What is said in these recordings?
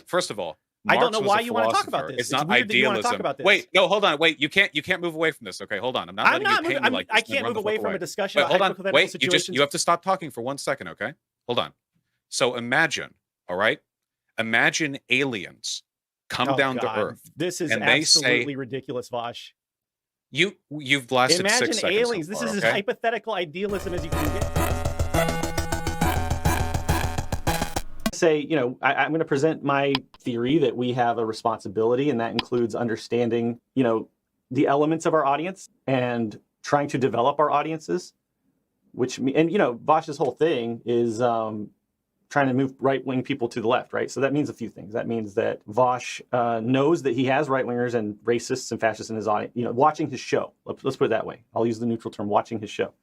first of all, I don't know why you want to talk about this. It's not weird that you want to idealism. talk about this. Wait, no, hold on. Wait, you can't move away from this. Okay, hold on. I'm not letting you paint me like this. I can't move away from a discussion. Wait, about hold on. Wait, situations. you have to stop talking for 1 second. Okay, hold on. So imagine, all right, imagine aliens come down to Earth. This is and absolutely ridiculous, Vaush. You've lasted Imagine 6 seconds. aliens. So This far, is okay? as hypothetical idealism as you can get. Say, you know, I'm going to present my theory that we have a responsibility, and that includes understanding, you know, the elements of our audience and trying to develop our audiences. And you know, Vaush's whole thing is trying to move right-wing people to the left, right? So that means a few things. That means that Vaush knows that he has right-wingers and racists and fascists in his audience, you know, watching his show. Let's put it that way. I'll use the neutral term, watching his show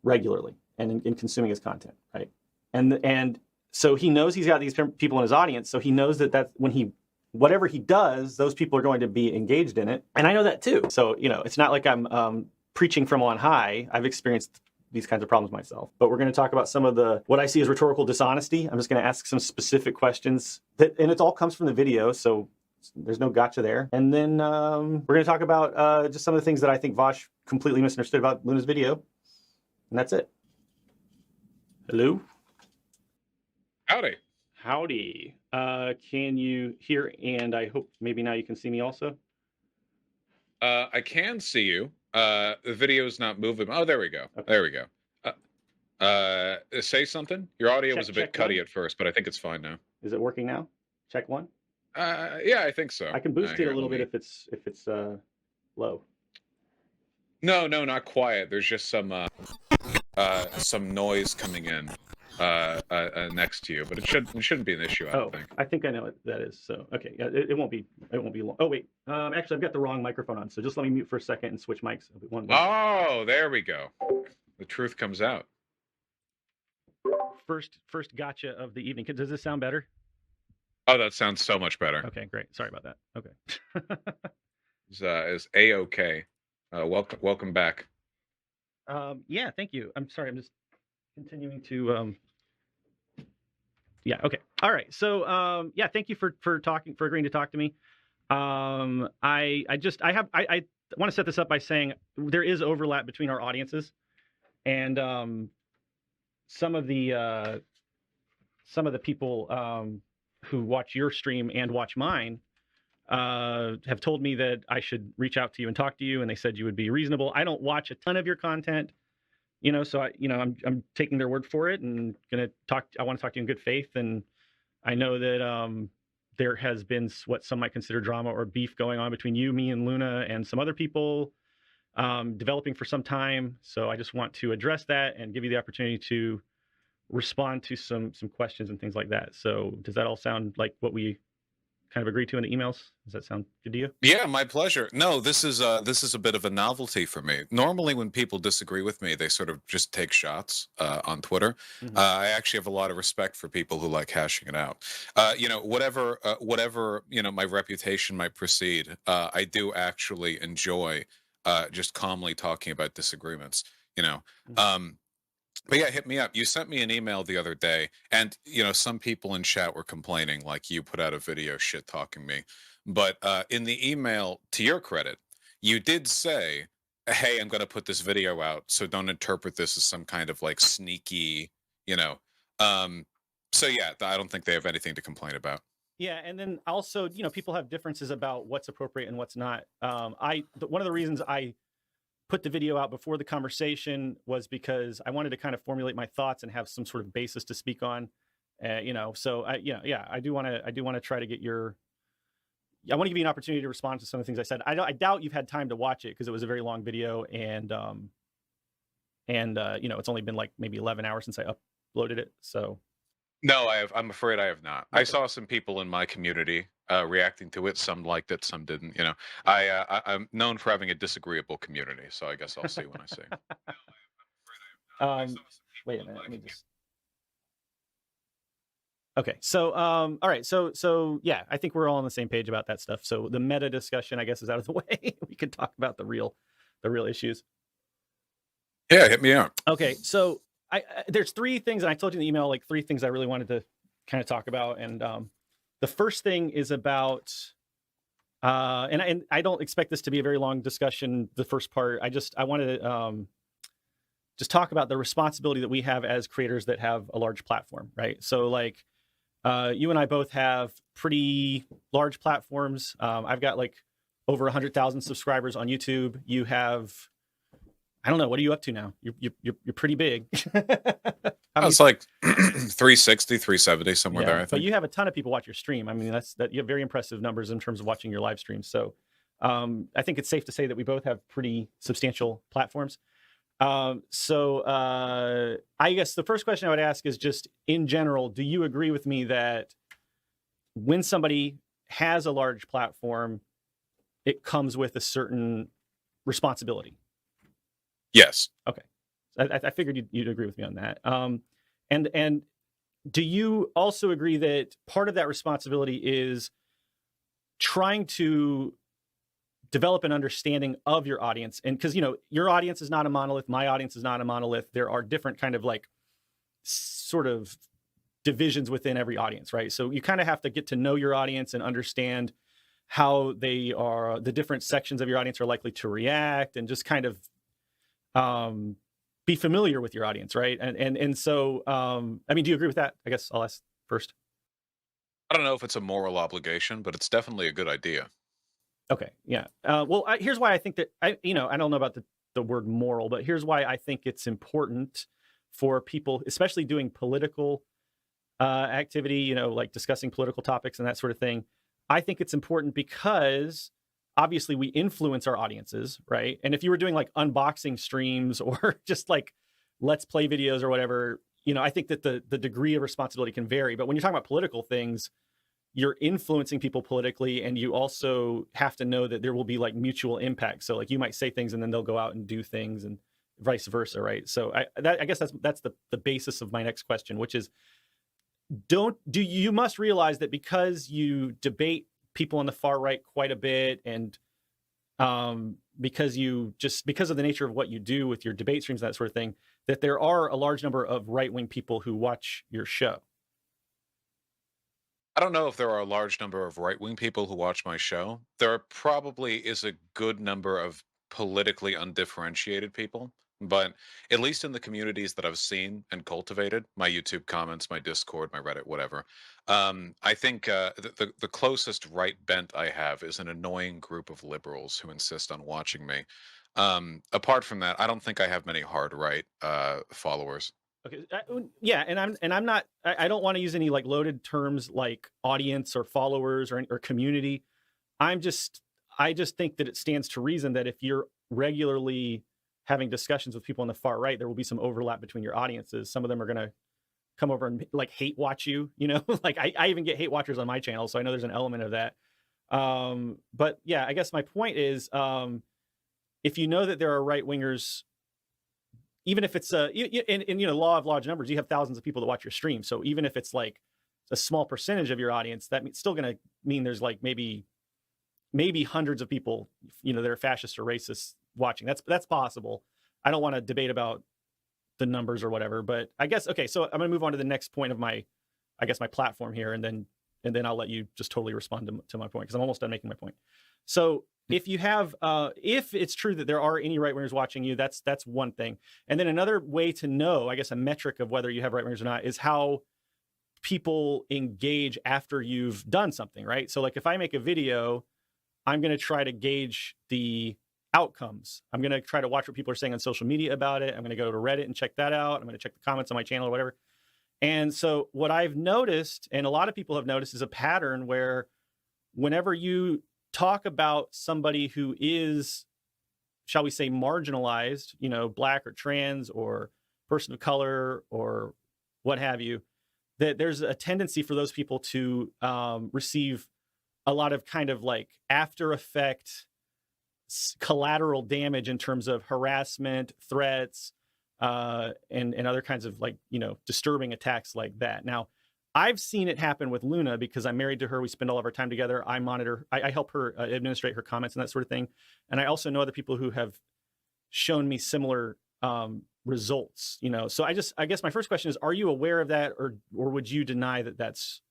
regularly and in consuming his content, right? And so he knows he's got these people in his audience, so he knows that when whatever he does, those people are going to be engaged in it. And I know that too. So, you know, it's not like I'm preaching from on high. I've experienced these kinds of problems myself. But we're going to talk about some of what I see as rhetorical dishonesty. I'm just going to ask some specific questions and it all comes from the video, so there's no gotcha there. And then we're going to talk about just some of the things that I think Vaush completely misunderstood about Luna's video. And that's it. Hello? Howdy. Howdy. Can you hear? And I hope maybe now you can see me also. I can see you. The video's not moving. Oh, there we go. Okay. There we go. Say something. Your audio was a bit cutty at first, but I think it's fine now. Is it working now? Check one. Yeah, I think so. I can boost it a little bit if it's low. No, not quiet. There's just some noise coming in next to you, but it shouldn't be an issue. I don't think. I think I know what that is. So okay, yeah, it won't be long. Oh wait, actually I've got the wrong microphone on, so just let me mute for a second and switch mics. Oh, there we go. The truth comes out. First gotcha of the evening. Does this sound better? Oh, that sounds so much better. Okay, great. Sorry about that. Okay. Is A-okay. Welcome back. Yeah, thank you. I'm sorry. I'm just continuing to. Yeah. Okay. All right. So yeah, thank you for agreeing to talk to me. I want to set this up by saying there is overlap between our audiences, and some of the people who watch your stream and watch mine have told me that I should reach out to you and talk to you, and they said you would be reasonable. I don't watch a ton of your content, you know, so I'm taking their word for it and gonna talk. I want to talk to you in good faith, and I know that there has been what some might consider drama or beef going on between you, me, and Luna, and some other people developing for some time. So I just want to address that and give you the opportunity to respond to some questions and things like that. So does that all sound like what we kind of agreed to in the emails? Does that sound good to you? Yeah, my pleasure. No, this is a bit of a novelty for me. Normally when people disagree with me, they sort of just take shots on Twitter. Mhm. I actually have a lot of respect for people who like hashing it out. You know, whatever you know, my reputation might precede, I do actually enjoy just calmly talking about disagreements, you know. Mhm. But yeah, hit me up. You sent me an email the other day, and you know, some people in chat were complaining like you put out a video shit talking me. But in the email, to your credit, you did say, "Hey, I'm going to put this video out, so don't interpret this as some kind of like sneaky, you know." So yeah, I don't think they have anything to complain about. Yeah, and then also, you know, people have differences about what's appropriate and what's not. One of the reasons I put the video out before the conversation was because I wanted to kind of formulate my thoughts and have some sort of basis to speak on. You know, so I do want to try to get I want to give you an opportunity to respond to some of the things I said. I doubt you've had time to watch it because it was a very long video, and you know, it's only been like maybe 11 hours since I uploaded it. So No, I'm afraid I have not. Okay. I saw some people in my community reacting to it. Some liked it, some didn't. You know, I'm known for having a disagreeable community, so I guess I'll see when I see. Wait a minute. Let me just. Okay, so all right, so yeah, I think we're all on the same page about that stuff. So the meta discussion, I guess, is out of the way. We can talk about the real issues. Yeah, hit me out. Okay, so there's three things, and I told you in the email, like 3 things I really wanted to kind of talk about, and The first thing is about, and I don't expect this to be a very long discussion, the first part. I wanted to just talk about the responsibility that we have as creators that have a large platform, right? So like, you and I both have pretty large platforms. I've got like over 100,000 subscribers on YouTube. You have, I don't know, what are you up to now? You're pretty big. It's like 360, 370, somewhere there, I think. But you have a ton of people watch your stream. I mean, you have very impressive numbers in terms of watching your live streams. So I think it's safe to say that we both have pretty substantial platforms. So I guess the first question I would ask is just in general, do you agree with me that when somebody has a large platform, it comes with a certain responsibility? Yes. Okay. I figured you'd agree with me on that. And do you also agree that part of that responsibility is trying to develop an understanding of your audience? And because, you know, your audience is not a monolith, my audience is not a monolith. There are different kind of like sort of divisions within every audience, right? So you kind of have to get to know your audience and understand how they are, the different sections of your audience are likely to react, and just kind of be familiar with your audience, right? And so, I mean, do you agree with that? I guess I'll ask first. I don't know if it's a moral obligation, but it's definitely a good idea. Okay, yeah. Well, here's why I think that, I don't know about the word moral, but here's why I think it's important for people, especially doing political activity, you know, like discussing political topics and that sort of thing. I think it's important because obviously we influence our audiences, right? And if you were doing like unboxing streams or just like let's play videos or whatever, you know, I think that the degree of responsibility can vary. But when you're talking about political things, you're influencing people politically, and you also have to know that there will be like mutual impact. So like you might say things and then they'll go out and do things, and vice versa, right? So I guess that's the basis of my next question, which is, you must realize that because you debate people on the far right quite a bit, and because of the nature of what you do with your debate streams and that sort of thing, that there are a large number of right-wing people who watch your show. I don't know if there are a large number of right-wing people who watch my show. There probably is a good number of politically undifferentiated people, but at least in the communities that I've seen and cultivated, my YouTube comments, my Discord, my Reddit, whatever, I think the closest right bent I have is an annoying group of liberals who insist on watching me. Apart from that, I don't think I have many hard right followers. Okay, yeah, and I'm not. I don't want to use any like loaded terms like audience or followers or community. I just think that it stands to reason that if you're regularly having discussions with people on the far right, there will be some overlap between your audiences. Some of them are going to come over and like hate watch you. You know, like I even get hate watchers on my channel, so I know there's an element of that. But yeah, I guess my point is, if you know that there are right wingers, even if it's in law of large numbers, you have thousands of people that watch your stream. So even if it's like a small percentage of your audience, that's still going to mean there's like maybe hundreds of people, you know, that are fascist or racist watching. That's possible. I don't want to debate about the numbers or whatever, but I guess, okay, so I'm going to move on to the next point of my platform here, and then I'll let you just totally respond to my point, because I'm almost done making my point. So if you have, if it's true that there are any right wingers watching you, that's one thing. And then another way to know, I guess, a metric of whether you have right wingers or not is how people engage after you've done something, right? So like if I make a video, I'm going to try to gauge the outcomes. I'm going to try to watch what people are saying on social media about it. I'm going to go to Reddit and check that out. I'm going to check the comments on my channel or whatever. And so what I've noticed, and a lot of people have noticed, is a pattern where whenever you talk about somebody who is, shall we say, marginalized, you know, black or trans or person of color or what have you, that there's a tendency for those people to receive a lot of kind of like after effect collateral damage in terms of harassment, threats, and other kinds of like, you know, disturbing attacks like that. Now, I've seen it happen with Luna because I'm married to her. We spend all of our time together. I monitor, I help her administrate her comments and that sort of thing. And I also know other people who have shown me similar results, you know. So I guess my first question is, are you aware of that, or would you deny that that's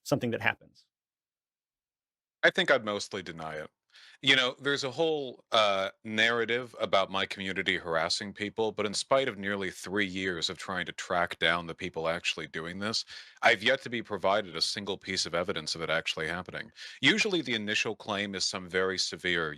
something that happens? I think I'd mostly deny it. You know, there's a whole narrative about my community harassing people, but in spite of nearly 3 years of trying to track down the people actually doing this, I've yet to be provided a single piece of evidence of it actually happening. Usually, the initial claim is some very severe,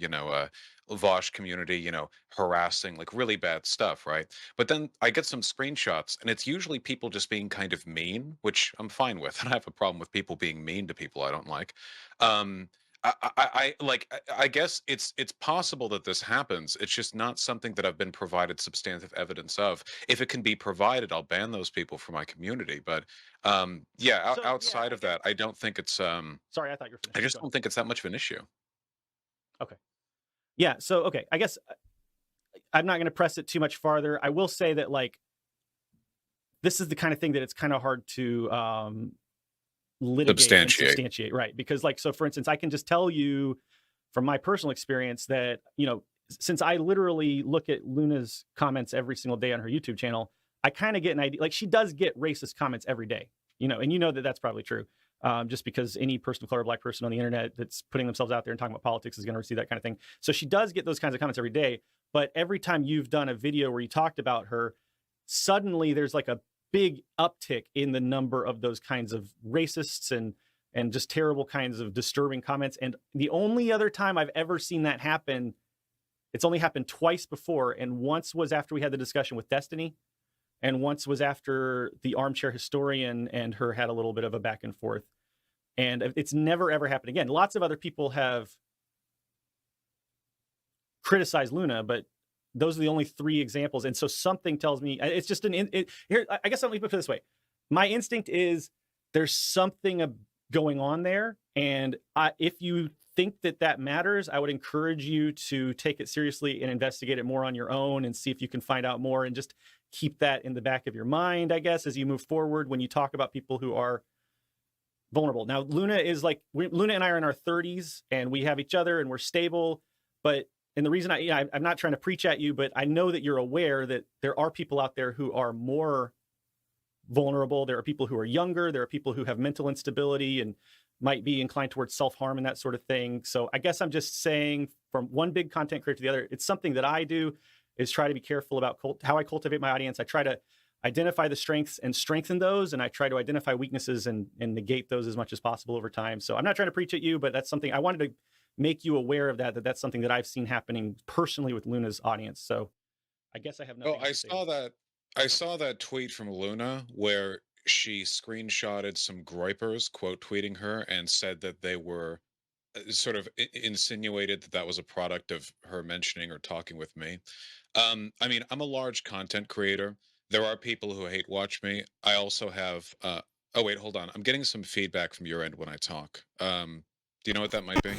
Vaush community, harassing, like really bad stuff, right? But then I get some screenshots, and it's usually people just being kind of mean, which I'm fine with. I don't have a problem with people being mean to people I don't like. Um, I guess it's possible that this happens. It's just not something that I've been provided substantive evidence of. If it can be provided, I'll ban those people from my community. But yeah, So yeah, outside I of guess. that, I don't think it's Sorry, I thought you were I finished. just Go ahead. don't think it's that much of an issue. Okay. Yeah. So okay, I guess I'm not going to press it too much farther. I will say that like this is the kind of thing that it's kind of hard to litigate and Substantiate. substantiate, right? Because like, so for instance, I can just tell you from my personal experience that, since I literally look at Luna's comments every single day on her YouTube channel, I kind of get an idea. Like she does get racist comments every day, and you know that that's probably true. Just because any person of color, black person on the internet that's putting themselves out there and talking about politics is going to receive that kind of thing. So she does get those kinds of comments every day. But every time you've done a video where you talked about her, suddenly there's like a big uptick in the number of those kinds of racists and just terrible kinds of disturbing comments. And the only other time I've ever seen that happen, it's only happened twice before. And once was after we had the discussion with Destiny, and once was after the armchair historian and her had a little bit of a back and forth. And it's never, ever happened again. Lots of other people have criticized Luna, but those are the only 3 examples. And so something tells me it's just here. I guess I'll leave it this way. My instinct is there's something going on there. And if you think that matters, I would encourage you to take it seriously and investigate it more on your own and see if you can find out more, and just keep that in the back of your mind, I guess, as you move forward when you talk about people who are vulnerable. Now, Luna and I are in our 30s and we have each other and we're stable. And the reason I'm not trying to preach at you, but I know that you're aware that there are people out there who are more vulnerable. There are people who are younger. There are people who have mental instability and might be inclined towards self-harm and that sort of thing. So I guess I'm just saying, from one big content creator to the other, it's something that I do, is try to be careful about how I cultivate my audience. I try to identify the strengths and strengthen those, and I try to identify weaknesses and negate those as much as possible over time. So I'm not trying to preach at you, but that's something I wanted to make you aware of, that's something that I've seen happening personally with Luna's audience. So I guess I have nothing else to say. I saw that tweet from Luna where she screenshotted some groypers quote tweeting her and said that they were sort of insinuated that that was a product of her mentioning or talking with me. I mean, I'm a large content creator. There are people who hate watch me. I also have. Oh wait, hold on. I'm getting some feedback from your end when I talk. Do you know what that might be?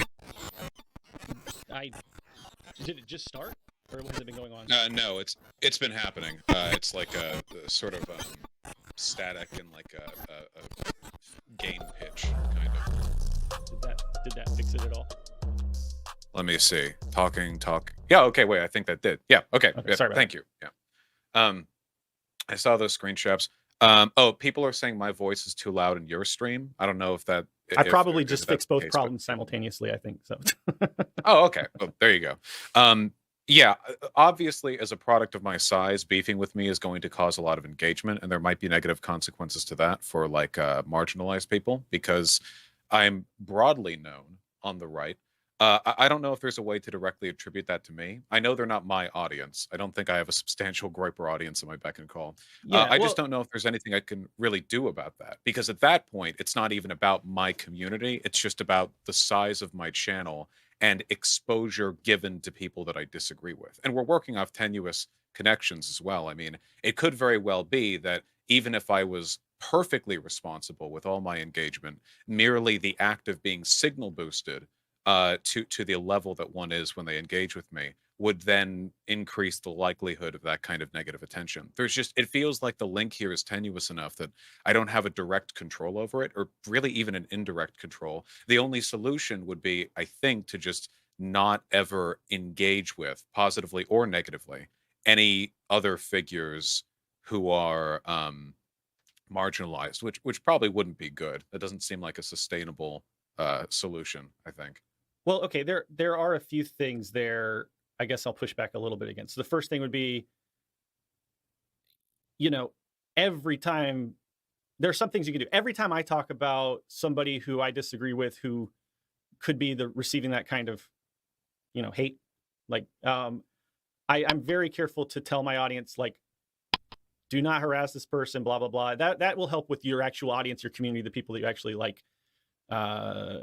Did it just start, or has it been going on? No, it's been happening. It's like a sort of static and like a gain pitch kind of. Did that fix it at all? Let me see. Talking. Yeah. Okay. Wait. I think that did. Yeah. Okay. Yeah, sorry about thank you. Yeah. I saw those screenshots. Oh, people are saying my voice is too loud in your stream. I don't know if that. I probably just fixed both case, problems simultaneously, I think so. Oh, okay. Oh, there you go. Yeah, obviously, as a product of my size, beefing with me is going to cause a lot of engagement, and there might be negative consequences to that for like marginalized people, because I'm broadly known on the right. I don't know if there's a way to directly attribute that to me. I know they're not my audience. I don't think I have a substantial groyper audience in my beck and call. I just don't know if there's anything I can really do about that, because at that point, it's not even about my community. It's just about the size of my channel and exposure given to people that I disagree with. And we're working off tenuous connections as well. I mean, it could very well be that even if I was perfectly responsible with all my engagement, merely the act of being signal boosted to the level that one is when they engage with me would then increase the likelihood of that kind of negative attention. It feels like the link here is tenuous enough that I don't have a direct control over it, or really even an indirect control. The only solution would be, I think, to just not ever engage with, positively or negatively, any other figures who are marginalized, which probably wouldn't be good. That doesn't seem like a sustainable solution, I think. Well, okay, there are a few things there. I guess I'll push back a little bit against. So the first thing would be, you know, every time there's some things you can do. Every time I talk about somebody who I disagree with, who could be the receiving that kind of, hate, like, I'm very careful to tell my audience, like, do not harass this person, blah blah blah. That will help with your actual audience, your community, the people that you actually like,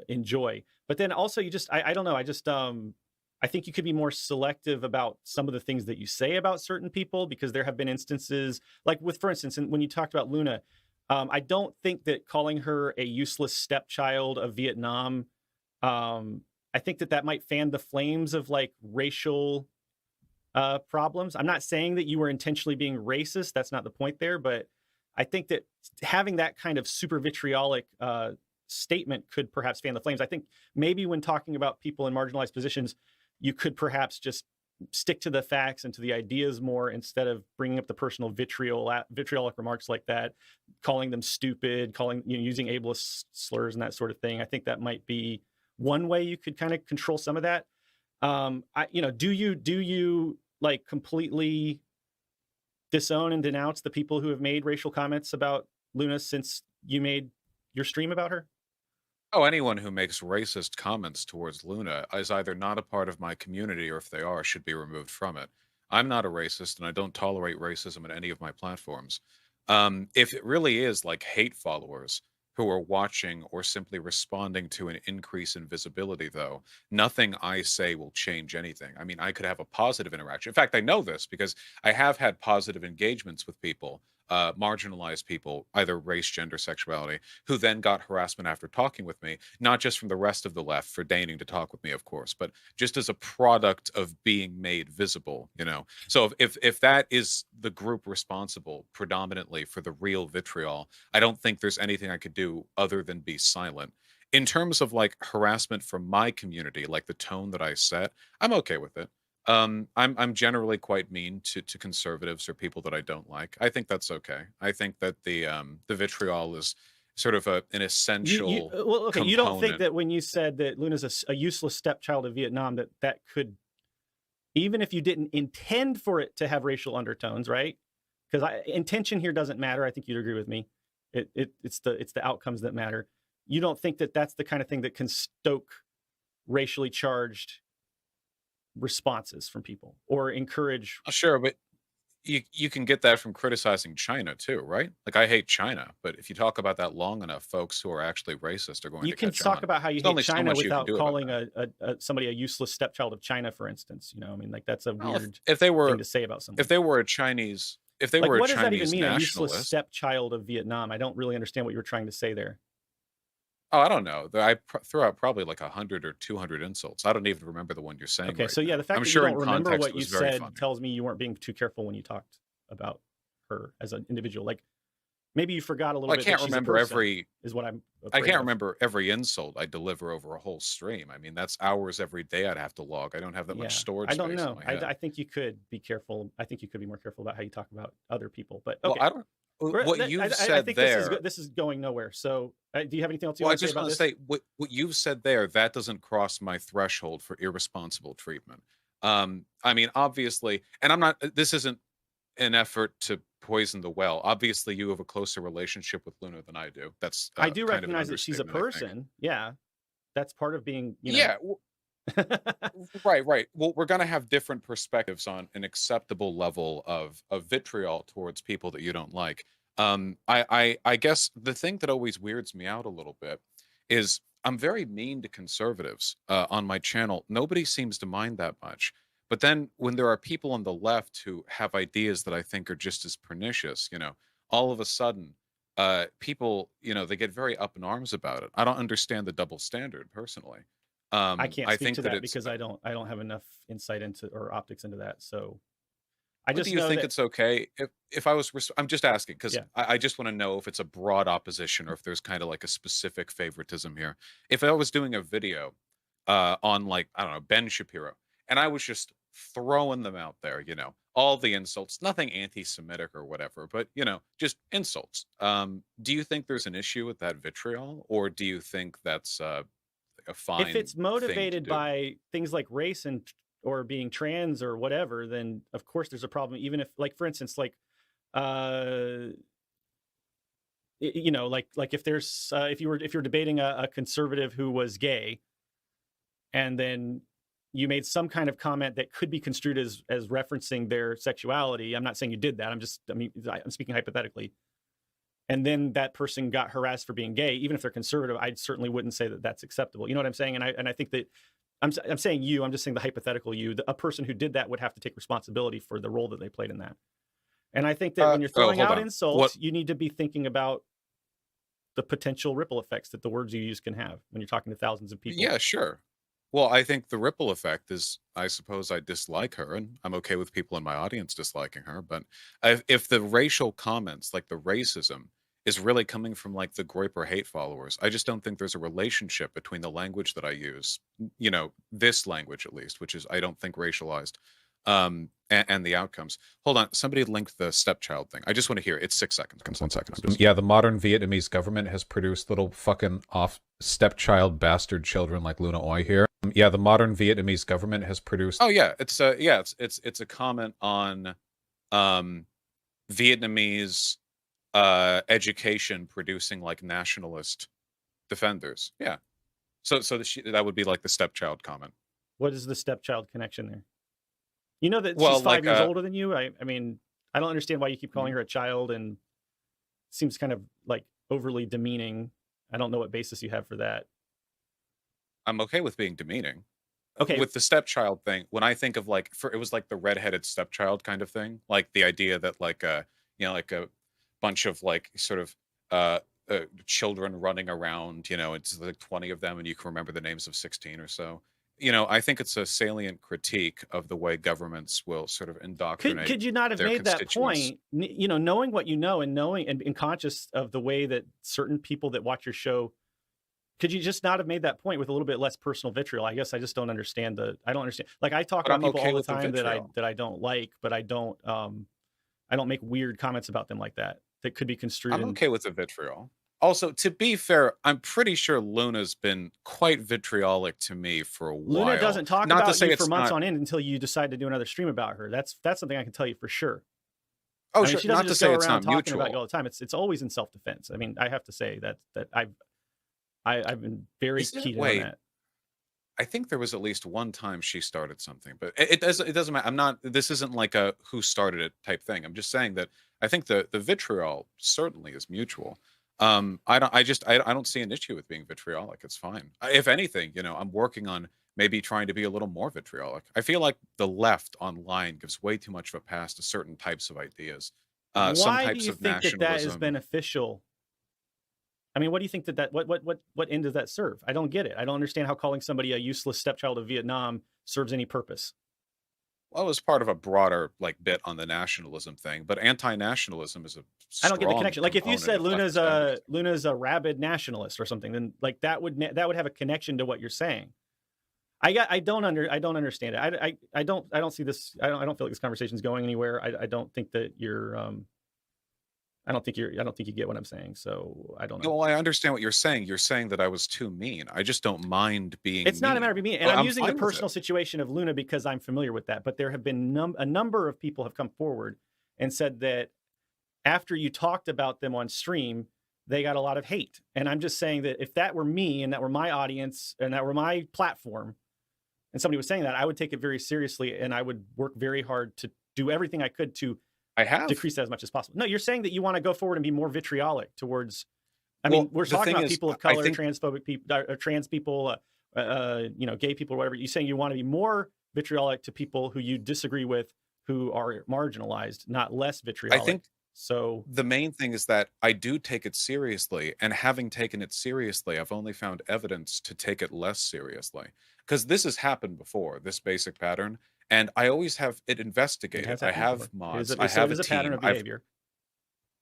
enjoy. But then also, you just, I don't know, I think you could be more selective about some of the things that you say about certain people, because there have been instances, like with, for instance, when you talked about Luna, I don't think that calling her a useless stepchild of Vietnam, I think that might fan the flames of like racial problems. I'm not saying that you were intentionally being racist. That's not the point there. But I think that having that kind of super vitriolic statement could perhaps fan the flames. I think maybe when talking about people in marginalized positions, you could perhaps just stick to the facts and to the ideas more, instead of bringing up the personal vitriolic remarks like that, calling them stupid, using ableist slurs and that sort of thing. I think that might be one way you could kind of control some of that. Do you like completely disown and denounce the people who have made racial comments about Luna since you made your stream about her? Oh, anyone who makes racist comments towards Luna is either not a part of my community, or if they are, should be removed from it. I'm not a racist, and I don't tolerate racism in any of my platforms. If it really is like hate followers who are watching or simply responding to an increase in visibility, though, nothing I say will change anything. I mean, I could have a positive interaction. In fact, I know this because I have had positive engagements with people, marginalized people, either race, gender, sexuality, who then got harassment after talking with me, not just from the rest of the left for deigning to talk with me, of course, but just as a product of being made visible, you know. So if that is the group responsible predominantly for the real vitriol, I don't think there's anything I could do other than be silent. In terms of like harassment from my community, like the tone that I set, I'm okay with it. I'm generally quite mean to conservatives or people that I don't like. I think that's okay. I think that the vitriol is sort of an essential Well, okay, you don't think component. that when you said that Luna's a useless stepchild of Vietnam, that could, even if you didn't intend for it to have racial undertones, right? Because intention here doesn't matter. I think you'd agree with me. It's the outcomes that matter. You don't think that that's the kind of thing that can stoke racially charged responses from people or encourage. Sure, but you can get that from criticizing China too, right? Like I hate China, but if you talk about that long enough, folks who are actually racist are going You to can catch talk on. about how you There's hate only so China much you can without do about calling that. somebody a useless stepchild of China, for instance. I mean, like, that's a Well, weird if they thing were to say about if someone. they were a Chinese if they Like, were a what does that even Chinese mean? A useless nationalist. stepchild of Vietnam? I don't really understand what you were trying to say there. Oh, I don't know. Threw out probably like 100 or 200 insults. I don't even remember the one you're saying Okay, right so yeah, the now. fact I'm that you sure don't in remember context what it you was very said funny. tells me you weren't being too careful when you talked about her as an individual. Like, maybe you forgot a little Well, bit that she's a person, is what I'm I afraid can't of. remember every insult I deliver over a whole stream. I mean, that's hours every day I'd have to log. I don't have that much Yeah, storage I don't space in know. my head. I think you could be careful. I think you could be more careful about how you talk about other people. But Well, okay, I don't what you've I said think there. this is going nowhere. So, do you have anything else you Well, I want to say just about want to this? say what you've said there, that doesn't cross my threshold for irresponsible treatment. I mean, obviously, and I'm not this isn't an effort to poison the well. Obviously, you have a closer relationship with Luna than I do. That's I do kind of an recognize that she's a understatement, I think. person. Yeah, that's part of being, Yeah, right, right. Well, we're gonna have different perspectives on an acceptable level of vitriol towards people that you don't like. I guess the thing that always weirds me out a little bit is I'm very mean to conservatives on my channel. Nobody seems to mind that much. But then when there are people on the left who have ideas that I think are just as pernicious, you know, all of a sudden, people, you know, they get very up in arms about it. I don't understand the double standard personally. I can't I speak think to that that it's because I don't have enough insight into or optics into that. So I what do just you know think that, it's okay if I was I'm just asking because yeah. I just want to know if it's a broad opposition or if there's kind of like a specific favoritism here. If I was doing a video on like I don't know Ben Shapiro and I was just throwing them out there, all the insults, nothing anti-Semitic or whatever, but just insults. Do you think there's an issue with that vitriol, or do you think that's a If fine it's thing to motivated do? by things like race and or being trans or whatever, then of course there's a problem. Even if, like, for instance, like, uh, like if there's if you're debating a conservative who was gay, and then you made some kind of comment that could be construed as referencing their sexuality. I'm not saying you did that. I'm speaking hypothetically. And then that person got harassed for being gay, even if they're conservative, I certainly wouldn't say that that's acceptable. You know what I'm saying? And I think that I'm saying you. I'm just saying the hypothetical you. A person who did that would have to take responsibility for the role that they played in that. And I think that when you're throwing Hold out on. What? insults, you need to be thinking about the potential ripple effects that the words you use can have when you're talking to thousands of people. Yeah, sure. Well, I think the ripple effect is, I suppose I dislike her, and I'm okay with people in my audience disliking her. But if the racial comments, like the racism, is really coming from like the Groyper hate followers, I just don't think there's a relationship between the language that I use, this language at least, which is, I don't think, racialized, and the outcomes. Hold on, somebody linked the stepchild thing. I just want to hear it. It's 6 seconds. 1 second. Yeah, the modern Vietnamese government has produced little fucking off stepchild bastard children like Luna Oi here. Yeah, the modern Vietnamese government has produced. Oh yeah, it's a comment on Vietnamese education producing like nationalist defenders. Yeah. So that would be like the stepchild comment. What is the stepchild connection there? You know that Well, she's 5 like, years older than you. I mean, I don't understand why you keep calling her a child, and it seems kind of like overly demeaning. I don't know what basis you have for that. I'm okay with being demeaning. Okay. With the stepchild thing, when I think of like, it was like the redheaded stepchild kind of thing, like the idea that like like a bunch of like sort of children running around, it's like 20 of them, and you can remember the names of 16 or so. I think it's a salient critique of the way governments will sort of indoctrinate. Could you not have made that point? Knowing what you know, and knowing and conscious of the way that certain people that watch your show, could you just not have made that point with a little bit less personal vitriol? I guess I just don't understand I don't understand. Like, I talk about people all the time that I don't like, but I don't make weird comments about them like that could be construed. I'm okay with the vitriol. Also, to be fair, I'm pretty sure Luna's been quite vitriolic to me for a while. Luna doesn't talk about you for months on end until you decide to do another stream about her. That's something I can tell you for sure. Oh, sure. She doesn't just go around talking about you all the time. It's always in self-defense. I mean, I have to say that I've been very keyed on that. I think there was at least one time she started something, but it doesn't matter. This isn't like a who started it type thing. I'm just saying that I think the vitriol certainly is mutual. I don't see an issue with being vitriolic. It's fine. If anything, I'm working on maybe trying to be a little more vitriolic. I feel like the left online gives way too much of a pass to certain types of ideas. Some Why types do you of think nationalism. that is beneficial? I mean, what do you think what end does that serve? I don't get it. I don't understand how calling somebody a useless stepchild of Vietnam serves any purpose. Well, it was part of a broader bit on the nationalism thing, but anti-nationalism is a strong. I don't get the connection. Like, if you said Luna's a rabid nationalist or something, then like that would have a connection to what you're saying. I don't understand it. I don't see this. I don't feel like this conversation is going anywhere. I don't think that you're. I don't think you get what I'm saying. So I don't know. Well, I understand what you're saying. You're saying that I was too mean. I just don't mind being. It's not a matter of being mean. And I'm using the personal situation of Luna because I'm familiar with that. But there have been a number of people have come forward and said that after you talked about them on stream, they got a lot of hate. And I'm just saying that if that were me and that were my audience and that were my platform, and somebody was saying that, I would take it very seriously and I would work very hard to do everything I could to decrease that as much as possible. No, you're saying that you want to go forward and be more vitriolic towards. I mean, we're talking about people of color, transphobic people, trans people, gay people, or whatever. You're saying you want to be more vitriolic to people who you disagree with, who are marginalized, not less vitriolic. I think so. The main thing is that I do take it seriously, and having taken it seriously, I've only found evidence to take it less seriously, because this has happened before. This basic pattern. And I always have it investigated. I have mods. I have a team. Pattern of behavior.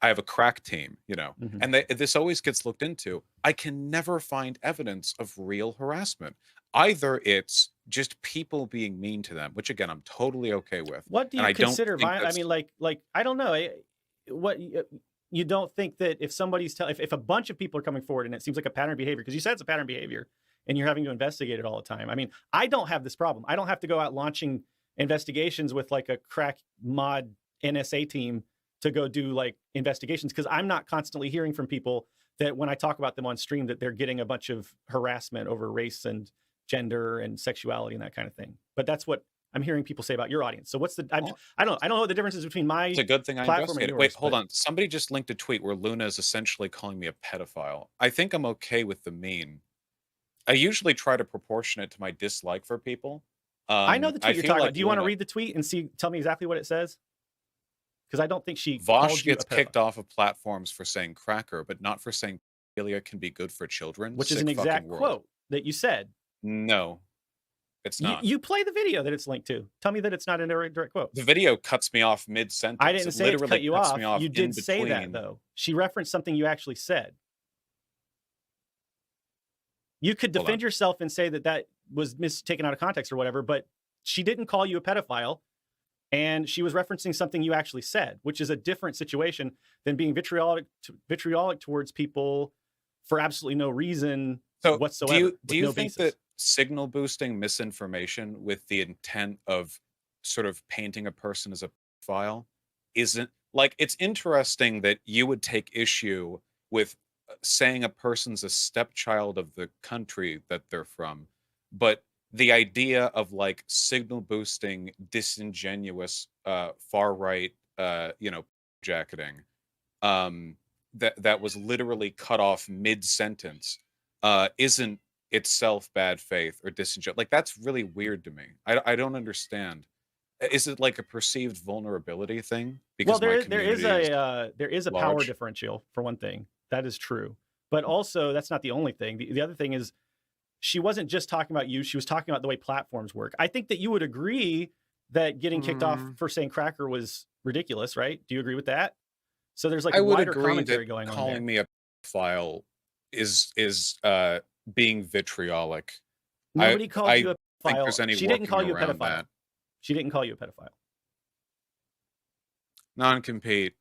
I have a crack team, you know, Mhm. and this always gets looked into. I can never find evidence of real harassment. Either it's just people being mean to them, which again I'm totally okay with, What do and you I don't consider think violent? I that's mean, like I don't know. You don't think that if somebody's if a bunch of people are coming forward and it seems like a pattern behavior, because you said it's a pattern behavior and you're having to investigate it all the time. I mean, I don't have this problem. I don't have to go out launching investigations with like a crack mod NSA team to go do like investigations, because I'm not constantly hearing from people that when I talk about them on stream that they're getting a bunch of harassment over race and gender and sexuality and that kind of thing. But that's what I'm hearing people say about your audience. So what's the I don't know what the difference is between my it's a good thing I platform and investigated. yours. Wait, hold on. Somebody just linked a tweet where Luna is essentially calling me a pedophile. I think I'm okay with the meme. I usually try to proportion it to my dislike for people. I know the tweet I you're feel talking like about. Do you want to Luna, read the tweet and tell me exactly what it says? Because I don't think she Vaush called you a gets pedophile, kicked off of platforms for saying cracker, but not for saying pedophilia can be good for children. which is an Sick fucking exact world. quote that you said. No, it's not. You play the video that it's linked to. Tell me that it's not a direct quote. The video cuts me off mid-sentence. I didn't say it to cut you cuts off. me off You in did say that between. though. She referenced something you actually said. You could Hold on. defend yourself and say that that was taken out of context or whatever, but she didn't call you a pedophile, and she was referencing something you actually said, which is a different situation than being vitriolic towards people for absolutely no reason So whatsoever. do you think that signal boosting misinformation with the intent of sort of painting a person as a pedophile isn't like, it's interesting that you would take issue with saying a person's a stepchild of the country that they're from, but the idea of like signal boosting disingenuous far right jacketing that was literally cut off mid sentence isn't itself bad faith or disingenuous. Like, that's really weird to me. I don't understand. Is it like a perceived vulnerability thing? Because well, my community there is a power differential for one thing. That is true, but also that's not the only thing. The other thing is she wasn't just talking about you. She was talking about the way platforms work. I think that you would agree that getting kicked off for saying cracker was ridiculous, right? Do you agree with that? So there's like I a would wider agree commentary that going on calling there. me a pedophile is being vitriolic. Nobody called you a think pedophile. there's any She didn't call you a working around pedophile. that. She didn't call you a pedophile. Non-compete.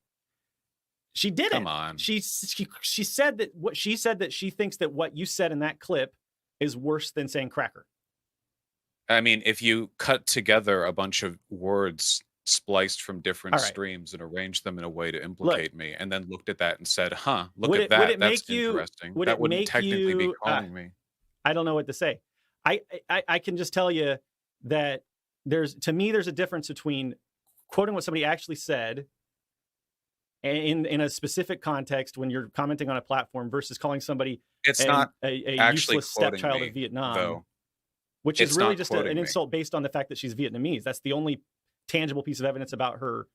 She didn't. Come on. She said that she thinks that what you said in that clip is worse than saying cracker. I mean, if you cut together a bunch of words spliced from different All right. streams and arranged them in a way to implicate me, and then looked at that and said, "Huh, look Would at it that. make That's you- interesting." would That it wouldn't make technically be you, calling me. I don't know what to say. I can just tell you that there's a difference between quoting what somebody actually said in a specific context when you're commenting on a platform versus calling somebody It's not a actually useless quoting stepchild me, of Vietnam, though. which is It's really not just quoting an me. insult based on the fact that she's Vietnamese. That's the only tangible piece of evidence about her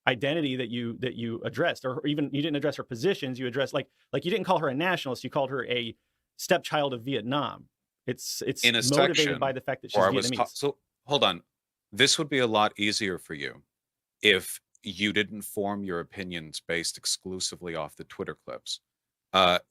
identity that you addressed, or even you didn't address her positions. You addressed like you didn't call her a nationalist. You called her a stepchild of Vietnam. It's In a motivated section by the fact that she's where I was Vietnamese. so hold on. This would be a lot easier for you if you didn't form your opinions based exclusively off the Twitter clips.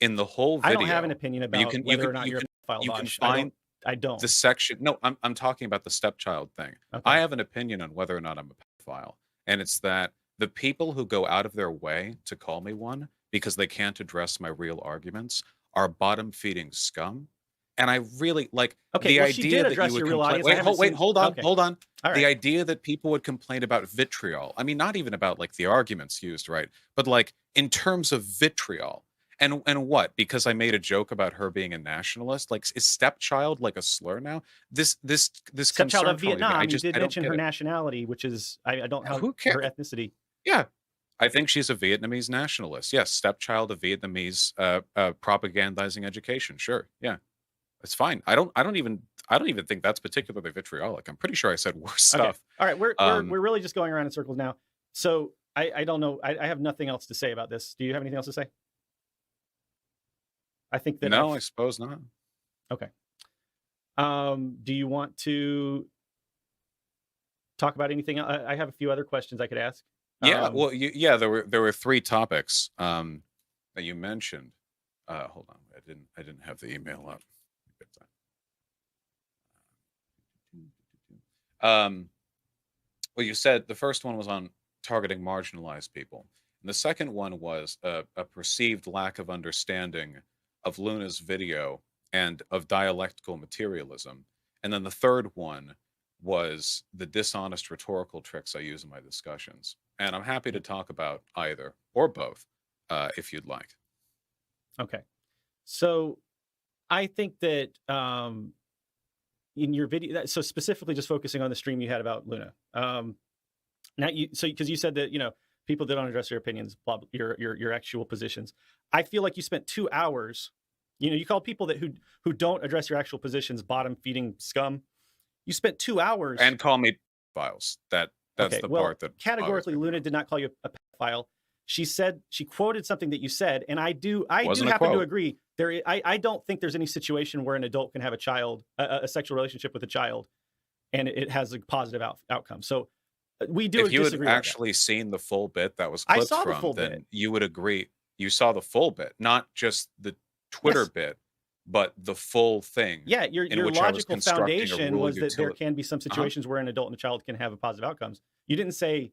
In the whole video, I don't have an opinion about whether or not you're a pedophile. you can Vaush. find I don't. the section. No, I'm talking about the stepchild thing. Okay. I have an opinion on whether or not I'm a pedophile, and it's that the people who go out of their way to call me one because they can't address my real arguments are bottom feeding scum. And I really like the well, she idea did that address you would your real complain. audience. Hold on. All right. The idea that people would complain about vitriol. I mean, not even about like the arguments used, right? But like in terms of vitriol. And what? Because I made a joke about her being a nationalist. Like, is stepchild like a slur now? This Stepchild of concern Vietnam. you did mention her nationality, which is I don't know who cares? her ethnicity. Yeah, I think she's a Vietnamese nationalist. Yes, stepchild of Vietnamese propagandizing education. Sure, yeah, it's fine. I don't even think that's particularly vitriolic. I'm pretty sure I said worse stuff. All right, we're really just going around in circles now. So I don't know. I have nothing else to say about this. Do you have anything else to say? I think that no, I suppose not. Okay. Do you want to talk about anything? I have a few other questions I could ask. Yeah, well, yeah, there were 3 topics that you mentioned. Hold on, I didn't have the email up. Well, you said the first one was on targeting marginalized people, and the second one was a perceived lack of understanding of Luna's video and of dialectical materialism, and then the third one was the dishonest rhetorical tricks I use in my discussions. And I'm happy to talk about either or both, if you'd like. Okay. So I think that in your video, so specifically just focusing on the stream you had about Luna. Now because you said that, people that don't address your opinions, blah, your actual positions. I feel like you spent 2 hours, you call people who don't address your actual positions bottom feeding scum. You spent 2 hours and call me files. That's okay, the part that categorically Luna did not call you a pedophile. She said, she quoted something that you said, and I do happen to agree. I don't think there's any situation where an adult can have a sexual relationship with a child, and it has a positive outcome. So we do. If you had actually seen the full bit that was clipped from, then you would agree. You saw the full bit, not just the Twitter bit, but the full thing. Yeah, your logical foundation was that there can be some situations where an adult and a child can have a positive outcomes. You didn't say.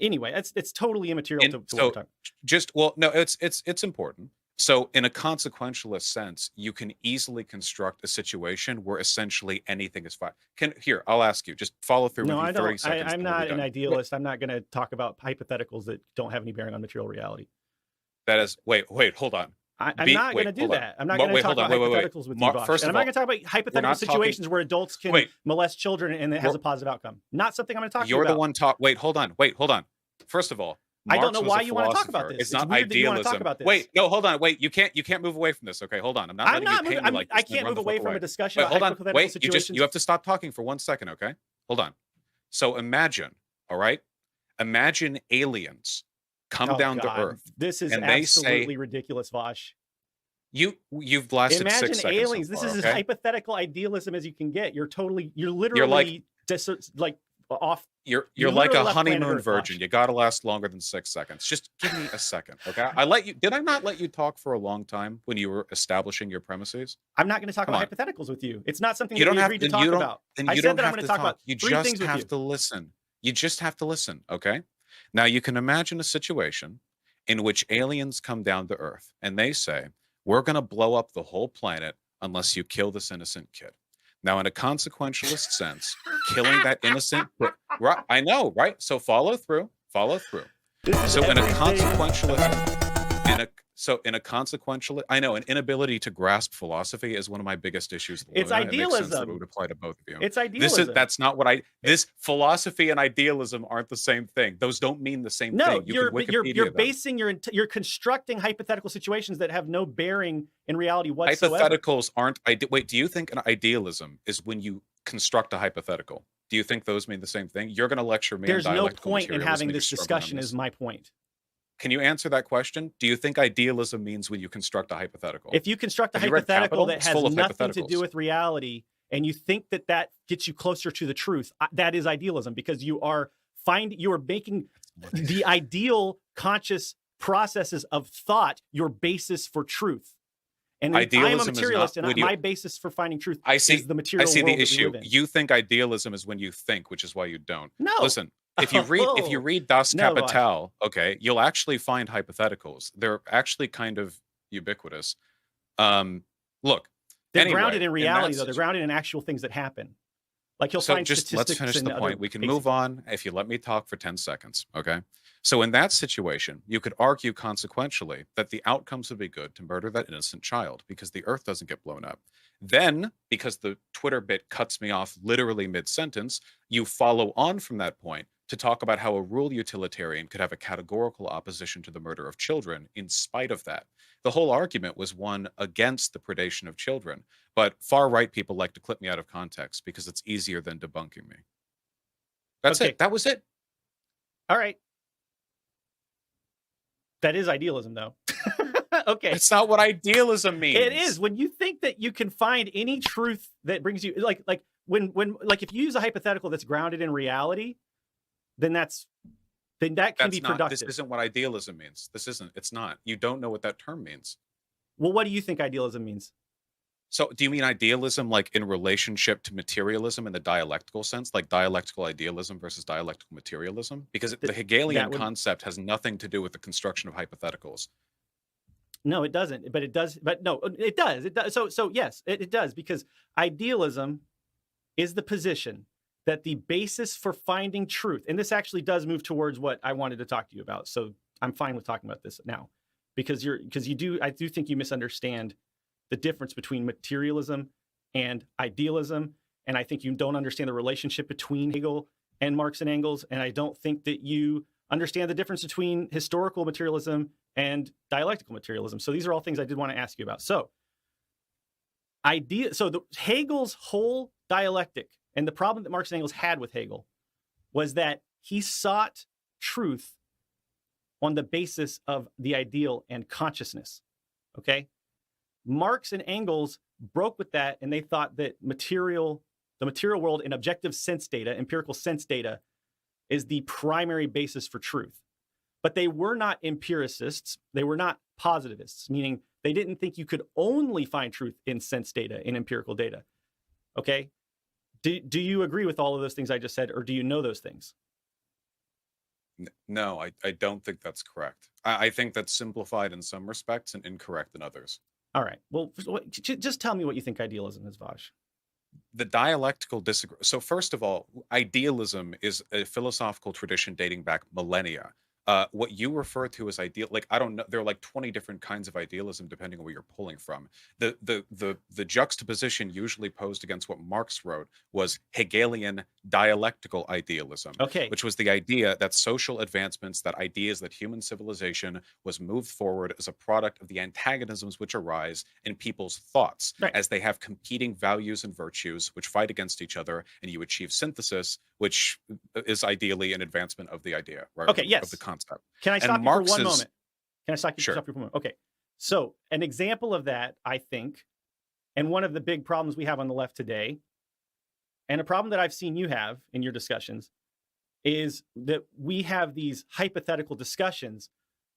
Anyway, it's totally immaterial to what we're talking. No, it's important. So in a consequentialist sense, you can easily construct a situation where essentially anything is fine. I'll ask you, just follow through. No, with I don't. 30 seconds I'm not an idealist. I'm not going to talk about hypotheticals that don't have any bearing on material reality. That is, wait, hold on. I'm not going to do that. I'm not going to talk about hypotheticals with you, Vaush. First and I'm not going to talk about hypothetical situations where adults can molest children and it has a positive outcome. Not something I'm going to talk to you about. You're the one Wait, hold on. First of all, I don't know why you want to talk about this. It's not idealism. Wait, no, hold on. Wait, you can't move away from this. Okay, hold on. I'm not letting you paint me like this. I can't move away from a discussion about hypothetical situations. You have to stop talking for 1 second, okay? Hold on. So imagine, all right? Imagine aliens come down to Earth. This is absolutely ridiculous, Vaush. You've blasted Imagine 6 seconds. Aliens. So far, this is as hypothetical idealism as you can get. You're literally off. You're like a honeymoon virgin. You gotta last longer than 6 seconds. Just give me a second, okay? Did I not let you talk for a long time when you were establishing your premises? I'm not going to talk about hypotheticals with you. It's not something that we agreed to talk about. I said that I'm going to talk about 3 things with you. You just have to listen. You just have to listen, okay? Now you can imagine a situation in which aliens come down to Earth and they say, we're going to blow up the whole planet unless you kill this innocent kid. Now, in a consequentialist sense, killing that innocent, right? I know, right? So follow through. So in a consequentialist, I know an inability to grasp philosophy is one of my biggest issues. It's idealism. It would apply to both of you. It's idealism. That's not what this philosophy and idealism aren't the same thing. Those don't mean the same thing. You're constructing hypothetical situations that have no bearing in reality whatsoever. Hypotheticals aren't. Wait, do you think an idealism is when you construct a hypothetical? Do you think those mean the same thing? You're going to lecture me. There's no point in having this discussion. Is my point. Can you answer that question? Do you think idealism means when you construct a hypothetical? If you construct a hypothetical that has nothing to do with reality, and you think that gets you closer to the truth, that is idealism, because you are making the ideal conscious processes of thought your basis for truth. And I am a materialist, and my basis for finding truth is the material world. I see the issue. You think idealism is when you think, which is why you don't. No. Listen. If you read Das Kapital, okay, you'll actually find hypotheticals. They're actually kind of ubiquitous. Look, they're grounded in reality, though. They're grounded in actual things that happen. Like you'll find just let's finish the point. We can move on if you let me talk for 10 seconds, okay? So in that situation, you could argue consequentially that the outcomes would be good to murder that innocent child because the Earth doesn't get blown up. Then, because the Twitter bit cuts me off literally mid-sentence, you follow on from that point to talk about how a rule utilitarian could have a categorical opposition to the murder of children in spite of that. The whole argument was one against the predation of children, but far-right people like to clip me out of context because it's easier than debunking me. That's it. That was it. All right. That is idealism, though. Okay. It's not what idealism means. It is. When you think that you can find any truth that brings you, like if you use a hypothetical that's grounded in reality, then that can be productive. This isn't what idealism means. It's not. You don't know what that term means. Well, what do you think idealism means? So do you mean idealism like in relationship to materialism in the dialectical sense, like dialectical idealism versus dialectical materialism? Because the Hegelian concept has nothing to do with the construction of hypotheticals. No, it doesn't. But it does. But no, it does. It does. So yes, it does, because idealism is the position that the basis for finding truth, and this actually does move towards what I wanted to talk to you about. So I'm fine with talking about this now, because I do think you misunderstand the difference between materialism and idealism. And I think you don't understand the relationship between Hegel and Marx and Engels. And I don't think that you understand the difference between historical materialism and dialectical materialism. So these are all things I did want to ask you about. So Hegel's whole dialectic, and the problem that Marx and Engels had with Hegel, was that he sought truth on the basis of the ideal and consciousness. Okay? Marx and Engels broke with that, and they thought that the material world and objective sense data, empirical sense data, is the primary basis for truth. But they were not empiricists. They were not positivists, meaning they didn't think you could only find truth in sense data, in empirical data. Okay? Do you agree with all of those things I just said, or do you know those things? No, I don't think that's correct. I think that's simplified in some respects and incorrect in others. All right. Well, just tell me what you think idealism is, Vaush. The dialectical disagree. So first of all, idealism is a philosophical tradition dating back millennia. What you refer to as ideal, like, I don't know, there are like 20 different kinds of idealism depending on where you're pulling from. The juxtaposition usually posed against what Marx wrote was Hegelian dialectical idealism, which was the idea that social advancements, that ideas that human civilization was moved forward as a product of the antagonisms which arise in people's thoughts, as they have competing values and virtues which fight against each other, and you achieve synthesis, which is ideally an advancement of the idea, right? Okay, yes. Of the concept. Can I stop you for one moment? Can I stop you for one moment? Okay. So an example of that, I think, and one of the big problems we have on the left today, and a problem that I've seen you have in your discussions, is that we have these hypothetical discussions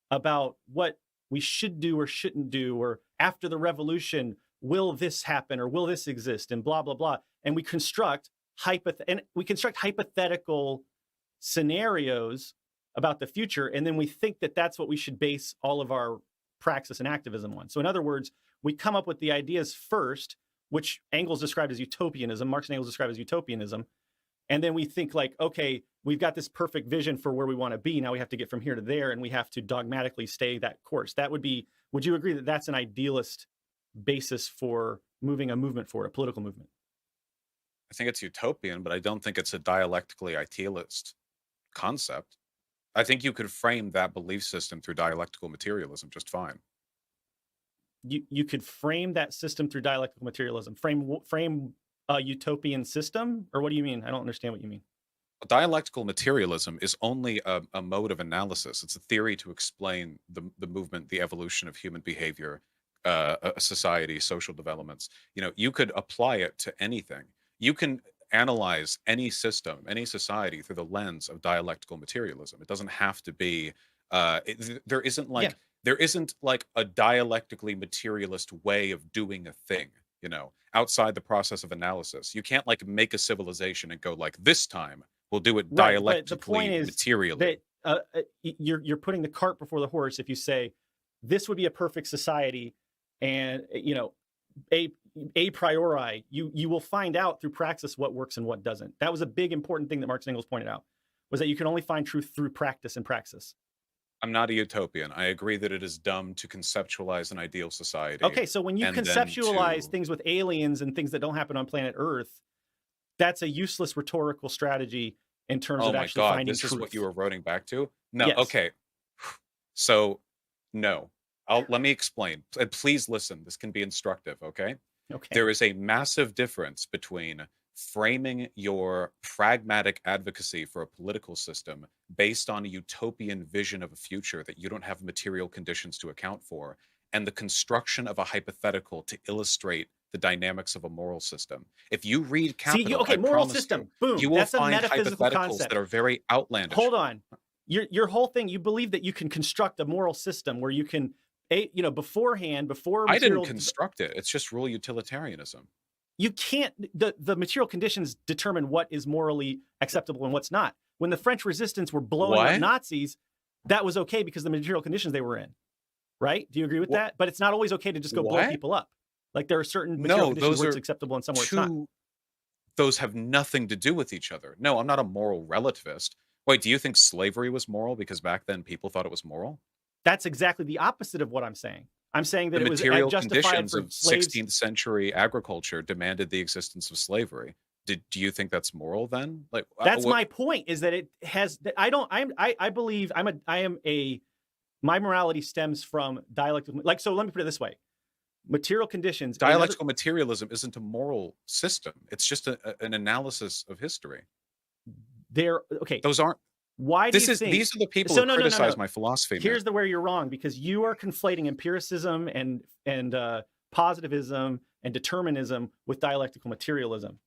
about what we should do or shouldn't do, or after the revolution, will this happen or will this exist, and blah, blah, blah. And we construct hypothetical scenarios about the future, and then we think that that's what we should base all of our praxis and activism on. So in other words, we come up with the ideas first, which Engels described as utopianism, Marx and Engels described as utopianism, and then we think like, okay, we've got this perfect vision for where we want to be, now we have to get from here to there, and we have to dogmatically stay that course. That would you agree that that's an idealist basis for moving a movement forward, a political movement? I think it's utopian, but I don't think it's a dialectically idealist concept. I think you could frame that belief system through dialectical materialism just fine. You could frame that system through dialectical materialism. Frame a utopian system? Or what do you mean? I don't understand what you mean. Dialectical materialism is only a mode of analysis. It's a theory to explain the movement, the evolution of human behavior, a society, social developments. You could apply it to anything. You can analyze any system, any society through the lens of dialectical materialism. It doesn't have to be. There isn't like a dialectically materialist way of doing a thing. Outside the process of analysis, you can't like make a civilization and go like, this time we'll do it dialectically, materially. That you're putting the cart before the horse if you say this would be a perfect society, and a priori, you will find out through praxis what works and what doesn't. That was a big important thing that Marx and Engels pointed out, was that you can only find truth through practice and praxis. I'm not a utopian. I agree that it is dumb to conceptualize an ideal society. Okay, so when you conceptualize things with aliens and things that don't happen on planet Earth, that's a useless rhetorical strategy in terms of actually finding truth. This is what you were writing back to? No, yes. Okay. So, no. Let me explain. And please listen. This can be instructive, okay? Okay. There is a massive difference between framing your pragmatic advocacy for a political system based on a utopian vision of a future that you don't have material conditions to account for, and the construction of a hypothetical to illustrate the dynamics of a moral system. If you read See, Capital, okay, I moral promise system. you, Boom. you will That's a find metaphysical hypotheticals concept. that are very outlandish. Hold on. Your whole thing, you believe that you can construct a moral system where you can, beforehand, before I material. didn't construct it. It's just rule utilitarianism. You can't, the material conditions determine what is morally acceptable and what's not. When the French resistance were blowing up What? Nazis, that was okay because the material conditions they were in, right? Do you agree with that? But it's not always okay to just go blow What? people up. Like there are certain material No, conditions those where it's are acceptable and some where it's not. those have nothing to do with each other. No, I'm not a moral relativist. Wait, do you think slavery was moral because back then people thought it was moral? That's exactly the opposite of what I'm saying. I'm saying that The it was material justified conditions for of slaves. 16th century agriculture demanded the existence of slavery. Do you think that's moral then? Like That's my point, is that it has, I believe my morality stems from dialectical, like, so let me put it this way. Material conditions. Dialectical materialism isn't a moral system. It's just an analysis of history. Okay. Those aren't. Why do you think? These are the people who criticize my philosophy. Here's where you're wrong, because you are conflating empiricism and positivism and determinism with dialectical materialism.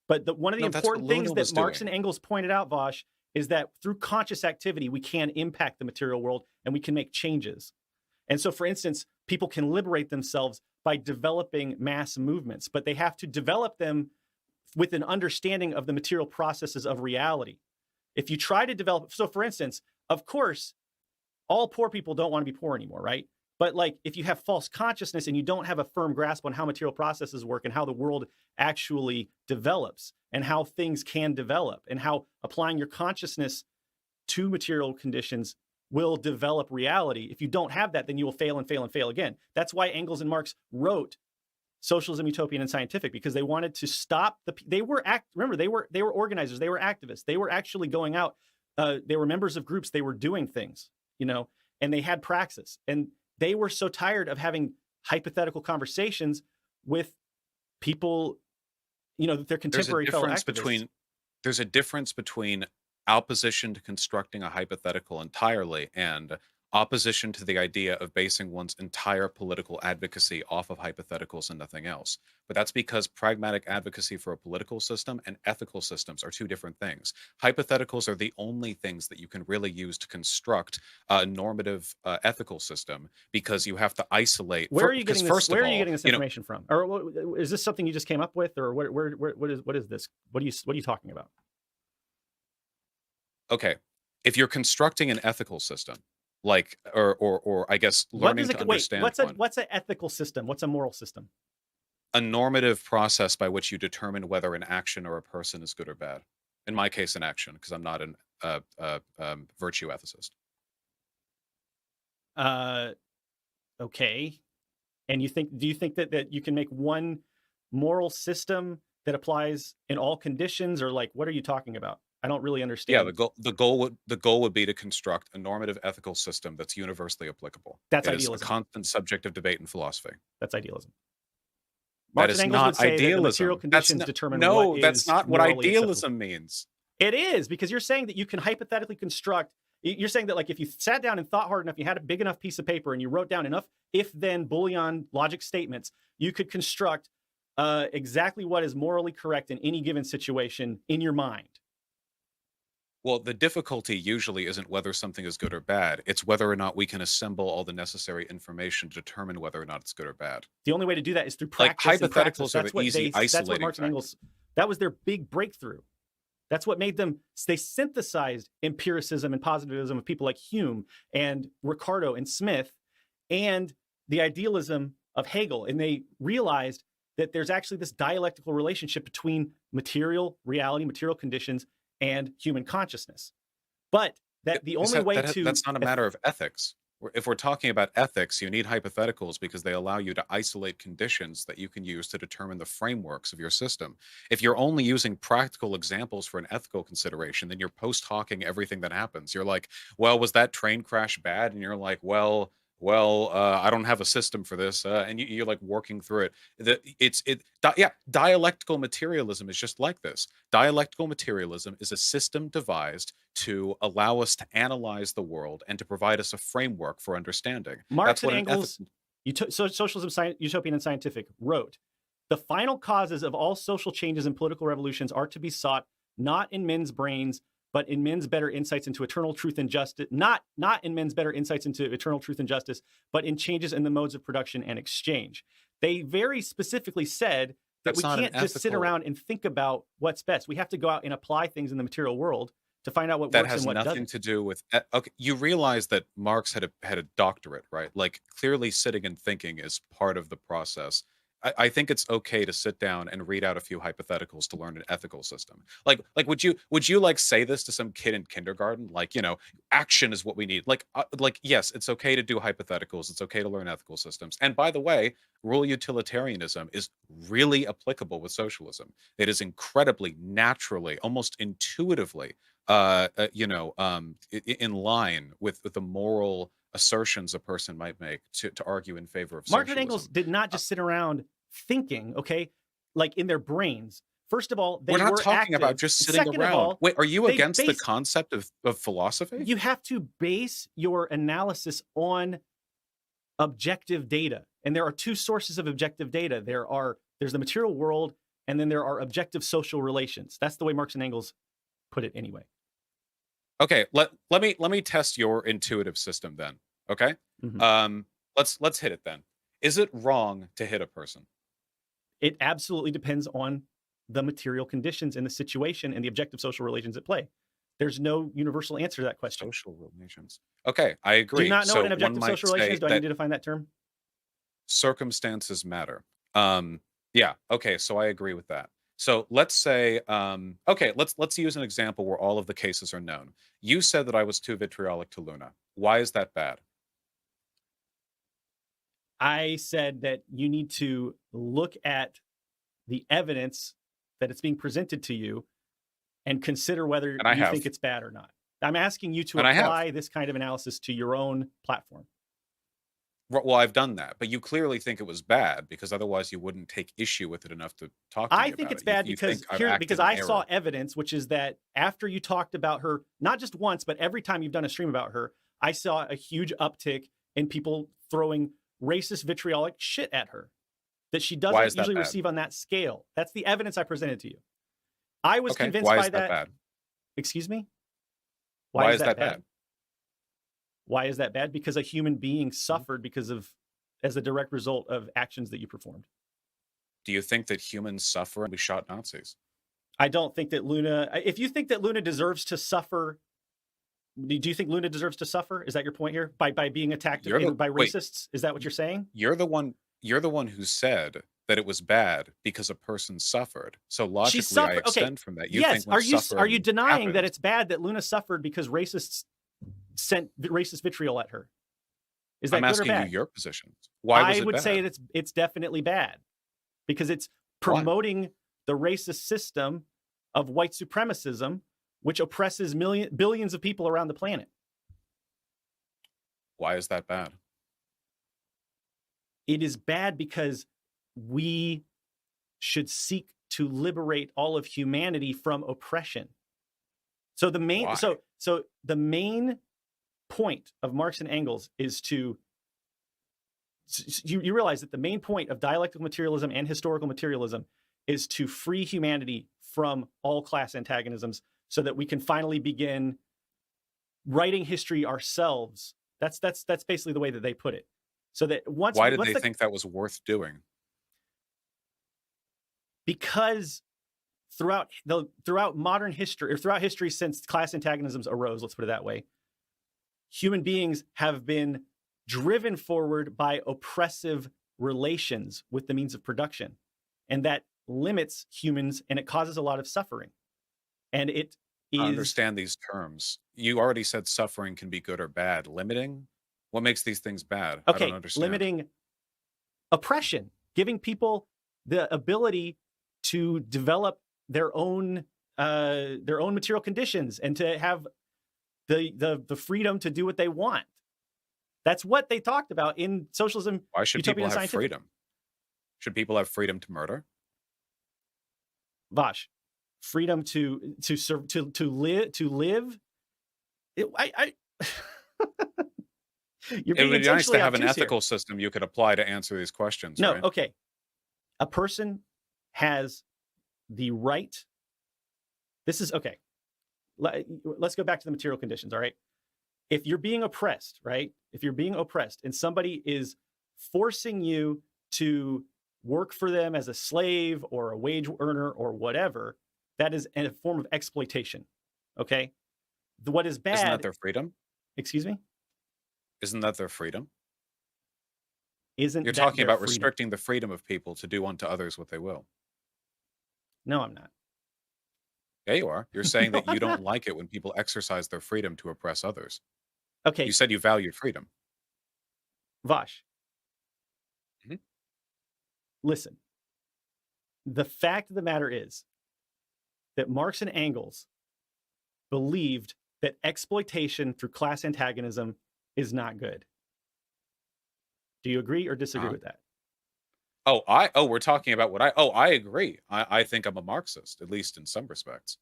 But one of the important things that Marx and Engels pointed out, Vaush, is that through conscious activity, we can impact the material world and we can make changes. And so, for instance, people can liberate themselves by developing mass movements, but they have to develop them with an understanding of the material processes of reality. If you try to develop, so for instance, of course, all poor people don't want to be poor anymore, right? But like, if you have false consciousness and you don't have a firm grasp on how material processes work and how the world actually develops and how things can develop and how applying your consciousness to material conditions will develop reality. If you don't have that, then you will fail and fail and fail again. That's why Engels and Marx wrote Socialism, Utopian, and Scientific, because they wanted to stop they were organizers, they were activists, they were actually going out, they were members of groups, they were doing things, and they had praxis, and they were so tired of having hypothetical conversations with people, that their contemporary fellow activists. There's a difference between opposition to constructing a hypothetical entirely and opposition to the idea of basing one's entire political advocacy off of hypotheticals and nothing else. But that's because pragmatic advocacy for a political system and ethical systems are two different things. Hypotheticals are the only things that you can really use to construct a normative ethical system, because you have to isolate. Where are you getting this? Where are you getting this information from? Or is this something you just came up with, or what is this? What are you talking about? Okay, if you're constructing an ethical system, like, or I guess learning to understand. What's an ethical system? What's a moral system? A normative process by which you determine whether an action or a person is good or bad. In my case, an action, because I'm not an virtue ethicist. Okay. And do you think that you can make one moral system that applies in all conditions, or like, what are you talking about? I don't really understand. Yeah, the goal would be to construct a normative ethical system that's universally applicable. That's idealism. It's a constant subject of debate in philosophy. That's idealism. That is not idealism. Material conditions determine that's not what idealism means. It is, because you're saying that you can hypothetically construct. You're saying that, like, if you sat down and thought hard enough, you had a big enough piece of paper and you wrote down enough if-then Boolean logic statements, you could construct exactly what is morally correct in any given situation in your mind. Well, the difficulty usually isn't whether something is good or bad. It's whether or not we can assemble all the necessary information to determine whether or not it's good or bad. The only way to do that is through practice. Like, hypotheticals are the easy, isolating. That's what Marx and Engels, that was their big breakthrough. That's what made them, they synthesized empiricism and positivism of people like Hume and Ricardo and Smith and the idealism of Hegel. And they realized that there's actually this dialectical relationship between material reality, material conditions, and human consciousness. But that the only way to... That's not a matter of ethics. If we're talking about ethics, you need hypotheticals because they allow you to isolate conditions that you can use to determine the frameworks of your system. If you're only using practical examples for an ethical consideration, then you're post-hocking everything that happens. You're like, well, was that train crash bad? And you're like, well, I don't have a system for this, and you're like working through it. Dialectical materialism is just like this. Dialectical materialism is a system devised to allow us to analyze the world and to provide us a framework for understanding. Marx and Engels, Socialism, Utopian, and Scientific, wrote The final causes of all social changes and political revolutions are to be sought not in men's brains, but in men's better insights into eternal truth and justice. Not in men's better insights into eternal truth and justice, but in changes in the modes of production and exchange. They very specifically said that we can't just sit around and think about what's best. We have to go out and apply things in the material world to find out what works and what doesn't. That has nothing to do with. Okay, you realize that Marx had a doctorate, right? Like, clearly, sitting and thinking is part of the process. I think it's okay to sit down and read out a few hypotheticals to learn an ethical system. Like would you like say this to some kid in kindergarten? Like, action is what we need. Like yes, it's okay to do hypotheticals. It's okay to learn ethical systems. And by the way, rural utilitarianism is really applicable with socialism. It is incredibly naturally, almost intuitively, in line with the moral assertions a person might make to argue in favor of socialism. Marx and Engels did not just sit around thinking, okay, like in their brains. First of all, we're not talking active. about just sitting around. All, wait, are you against the concept of philosophy? You have to base your analysis on objective data. And there are two sources of objective data. There's the material world, and then there are objective social relations. That's the way Marx and Engels put it anyway. Okay, let me test your intuitive system then. Okay, let's hit it then. Is it wrong to hit a person? It absolutely depends on the material conditions and the situation and the objective social relations at play. There's no universal answer to that question. Social relations. Okay, I agree. Do you not know what an objective social relation is? Do I need to define that term? Circumstances matter. Yeah. Okay. So I agree with that. So let's say, okay, let's use an example where all of the cases are known. You said that I was too vitriolic to Luna. Why is that bad? I said that you need to look at the evidence that it's being presented to you and consider whether you think it's bad or not. I'm asking you to apply this kind of analysis to your own platform. Well, I've done that, but you clearly think it was bad because otherwise you wouldn't take issue with it enough to talk to me about it. I think it's bad because I saw evidence, which is that after you talked about her, not just once, but every time you've done a stream about her, I saw a huge uptick in people throwing racist, vitriolic shit at her that she doesn't usually receive on that scale. That's the evidence I presented to you. I was convinced by that. Bad? Excuse me? Why is that bad? Why is that bad? Because a human being suffered as a direct result of actions that you performed. Do you think that humans suffer and we shot Nazis? I don't think that Luna, if you think that Luna deserves to suffer, do you think Luna deserves to suffer? Is that your point here? By being attacked by racists? Is that what you're saying? You're the one who said that it was bad because a person suffered. So logically, I extend from that. Yes, are you denying that it's bad that Luna suffered because racists sent racist vitriol at her? Is that I'm good asking or bad? You your position. Why was it bad? I would say it's definitely bad because it's promoting the racist system of white supremacism, which oppresses billions of people around the planet. Why is that bad? It is bad because we should seek to liberate all of humanity from oppression. So the main so the main point of Marx and Engels is you realize that the main point of dialectical materialism and historical materialism is to free humanity from all class antagonisms so that we can finally begin writing history ourselves. That's basically the way that they put it. So that why did they think that was worth doing? Because throughout modern history, or throughout history since class antagonisms arose, let's put it that way, human beings have been driven forward by oppressive relations with the means of production. And that limits humans and it causes a lot of suffering. And it is... I understand these terms. You already said suffering can be good or bad. Limiting? What makes these things bad? Okay, I don't understand. Limiting oppression, giving people the ability to develop their own material conditions and to have the freedom to do what they want. That's what they talked about in socialism. Why should people have freedom? Should people have freedom to murder? Vaush, freedom to live. It would be nice to have an ethical system you could apply to answer these questions. No, right? okay. a person has the right. This is okay. Let's go back to the material conditions. All right. If you're being oppressed, right? If you're being oppressed and somebody is forcing you to work for them as a slave or a wage earner or whatever, that is a form of exploitation. Okay. What is bad? Isn't that their freedom? Excuse me? Isn't that their freedom? Isn't You're that talking their about freedom? restricting the freedom of people to do unto others what they will. No, I'm not. Yeah, you are. You're saying No, that you I'm don't not. like it when people exercise their freedom to oppress others. Okay, You said you valued freedom. Vaush. Mhm. Listen. The fact of the matter is that Marx and Engels believed that exploitation through class antagonism is not good. Do you agree or disagree Uh-huh. with that? We're talking about I agree. I think I'm a Marxist, at least in some respects.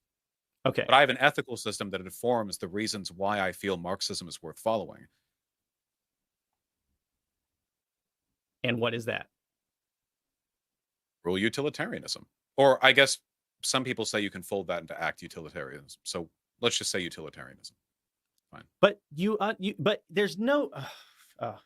Okay. But I have an ethical system that informs the reasons why I feel Marxism is worth following. And what is that? Rule utilitarianism. Or I guess some people say you can fold that into act utilitarianism. So let's just say utilitarianism. Fine. But but there's no.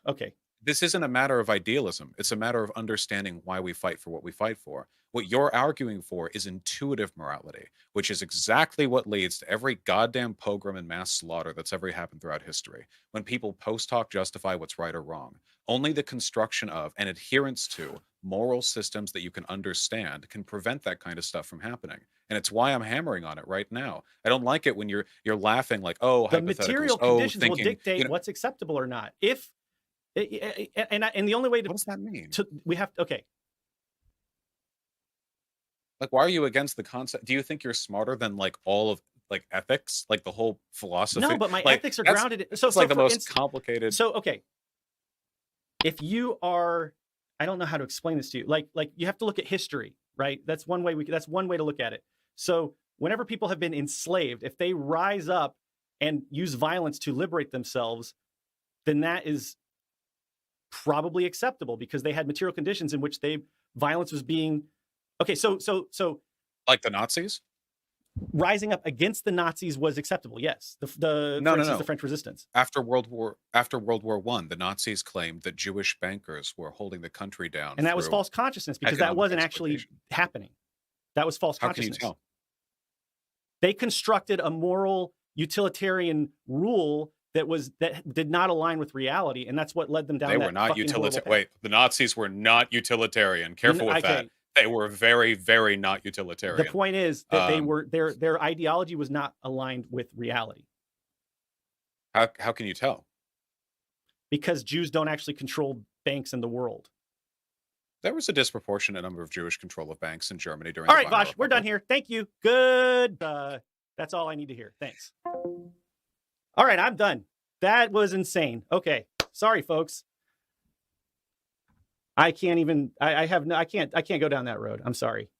Okay. This isn't a matter of idealism. It's a matter of understanding why we fight for what we fight for. What you're arguing for is intuitive morality, which is exactly what leads to every goddamn pogrom and mass slaughter that's ever happened throughout history. When people post hoc justify what's right or wrong, only the construction of and adherence to moral systems that you can understand can prevent that kind of stuff from happening. And it's why I'm hammering on it right now. I don't like it when you're laughing like, oh, The hypotheticals, material oh, conditions will thinking, dictate what's acceptable or not. If and the only way to what does that mean? We have okay. Like, why are you against the concept? Do you think you're smarter than like all of like ethics, like the whole philosophy? No, but my like, ethics are that's- grounded in It's like the most complicated. So okay. If you are, I don't know how to explain this to you. Like you have to look at history, right? That's one way that's one way to look at it. So whenever people have been enslaved, if they rise up and use violence to liberate themselves, then that is probably acceptable because they had material conditions in which violence was being okay. So like the Nazis? rising up against the Nazis was acceptable. Yes, for instance, the French Resistance. After World War I, the Nazis claimed that Jewish bankers were holding the country down, and that was false consciousness because that wasn't actually happening. That was false consciousness. How can you tell? They constructed a moral utilitarian rule that did not align with reality, and that's what led them down. They were not utilitarian. Wait, the Nazis were not utilitarian. Careful with that. They were very, very not utilitarian. The point is that they were their ideology was not aligned with reality. How can you tell? Because Jews don't actually control banks in the world. There was a disproportionate number of Jewish control of banks in Germany during. All right, Vaush, we're done here. Thank you. Good. That's all I need to hear. Thanks. All right, I'm done. That was insane. Okay, sorry, folks. I can't go down that road. I'm sorry.